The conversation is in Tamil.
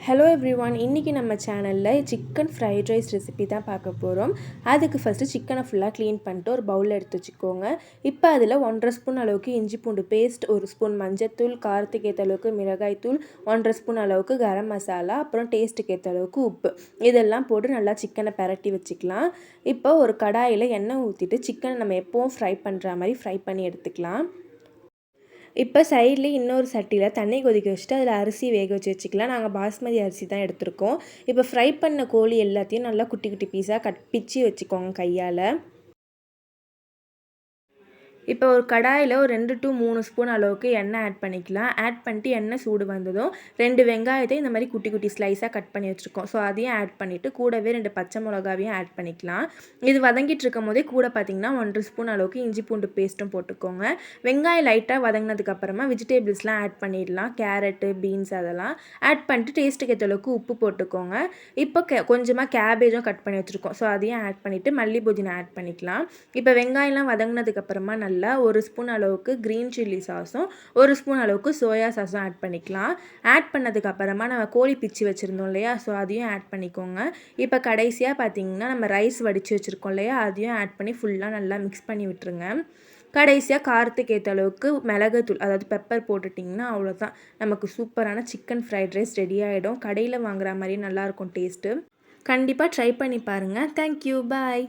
ஹலோ எவ்ரிவான், இன்றைக்கி நம்ம சேனலில் சிக்கன் ஃப்ரைட் ரைஸ் ரெசிபி தான் பார்க்க போகிறோம். அதுக்கு ஃபஸ்ட்டு சிக்கனை ஃபுல்லாக க்ளீன் பண்ணிட்டு ஒரு பவுலில் எடுத்து வச்சுக்கோங்க. இப்போ அதில் 1.5 ஸ்பூன் அளவுக்கு இஞ்சி பூண்டு பேஸ்ட், 1 ஸ்பூன் மஞ்சத்தூள், காரத்துக்கு ஏற்ற அளவுக்கு மிளகாய்த்தூள், 1.5 ஸ்பூன் அளவுக்கு கரம் மசாலா, அப்புறம் டேஸ்ட்டுக்கு ஏற்ற அளவுக்கு உப்பு, இதெல்லாம் போட்டு நல்லா சிக்கனை பரட்டி வச்சுக்கலாம். இப்போ ஒரு கடாயில் எண்ணெய் ஊற்றிட்டு சிக்கனை நம்ம எப்போவும் ஃப்ரை பண்ணுற மாதிரி ஃப்ரை பண்ணி எடுத்துக்கலாம். இப்போ சைட்லேயே இன்னொரு சட்டியில் தண்ணி கொதிக்க வச்சுட்டு அதில் அரிசி வேக வச்சுக்கலாம். நாங்கள் பாஸ்மதி அரிசி தான் எடுத்திருக்கோம். இப்போ ஃப்ரை பண்ண கோழி எல்லாத்தையும் நல்லா குட்டி குட்டி பீஸாக பிச்சு வச்சுக்கோங்க கையால். இப்போ ஒரு கடாயில் ஒரு 2 to 3 ஸ்பூன் அளவுக்கு எண்ணெய் ஆட் பண்ணிக்கலாம். ஆட் பண்ணிட்டு எண்ணெய் சூடு வந்ததும் 2 வெங்காயத்தை இந்த மாதிரி குட்டி குட்டி ஸ்லைஸாக கட் பண்ணி வச்சுருக்கோம். ஸோ அதையும் ஆட் பண்ணிவிட்டு கூடவே 2 பச்சை மிளகாவையும் ஆட் பண்ணிக்கலாம். இது வதங்கிட்டு இருக்கும் போதே கூட பார்த்திங்கன்னா 1 ஸ்பூன் அளவுக்கு இஞ்சி பூண்டு பேஸ்ட்டும் போட்டுக்கோங்க. வெங்காயம் லைட்டாக வதங்கினதுக்கப்புறமா வெஜிடபிள்ஸ்லாம் ஆட் பண்ணிடலாம். கேரட்டு, பீன்ஸ் அதெல்லாம் ஆட் பண்ணிட்டு டேஸ்ட்டுக்கு ஏற்ற அளவுக்கு உப்பு போட்டுக்கோங்க. இப்போ கொஞ்சமாக கேபேஜும் கட் பண்ணி வச்சுருக்கோம். ஸோ அதையும் ஆட் பண்ணிவிட்டு மல்லி புதினா ஆட் பண்ணிக்கலாம். இப்போ வெங்காயம்லாம் வதங்கினதுக்கப்புறமா நல்லா 1 ஸ்பூன் அளவுக்கு க்ரீன் சில்லி சாஸும் 1 ஸ்பூன் அளவுக்கு சோயா சாஸும் ஆட் பண்ணிக்கலாம். ஆட் பண்ணதுக்கப்புறமா நம்ம கோழி பிச்சு வச்சுருந்தோம் இல்லையா, ஸோ அதையும் ஆட் பண்ணிக்கோங்க. இப்போ கடைசியாக பார்த்திங்கன்னா நம்ம ரைஸ் வடித்து வச்சுருக்கோம் இல்லையா, அதையும் ஆட் பண்ணி ஃபுல்லாக நல்லா மிக்ஸ் பண்ணி விட்டுருங்க. கடைசியாக காரத்துக்கு ஏற்ற அளவுக்கு மிளகுத்தூள், அதாவது பெப்பர் போட்டுட்டிங்கன்னா அவ்வளோதான், நமக்கு சூப்பரான சிக்கன் ஃப்ரைட் ரைஸ் ரெடி ஆகிடும். கடையில் வாங்குற மாதிரியே நல்லாயிருக்கும் டேஸ்ட்டு. கண்டிப்பாக ட்ரை பண்ணி பாருங்கள். தேங்க்யூ, பாய்.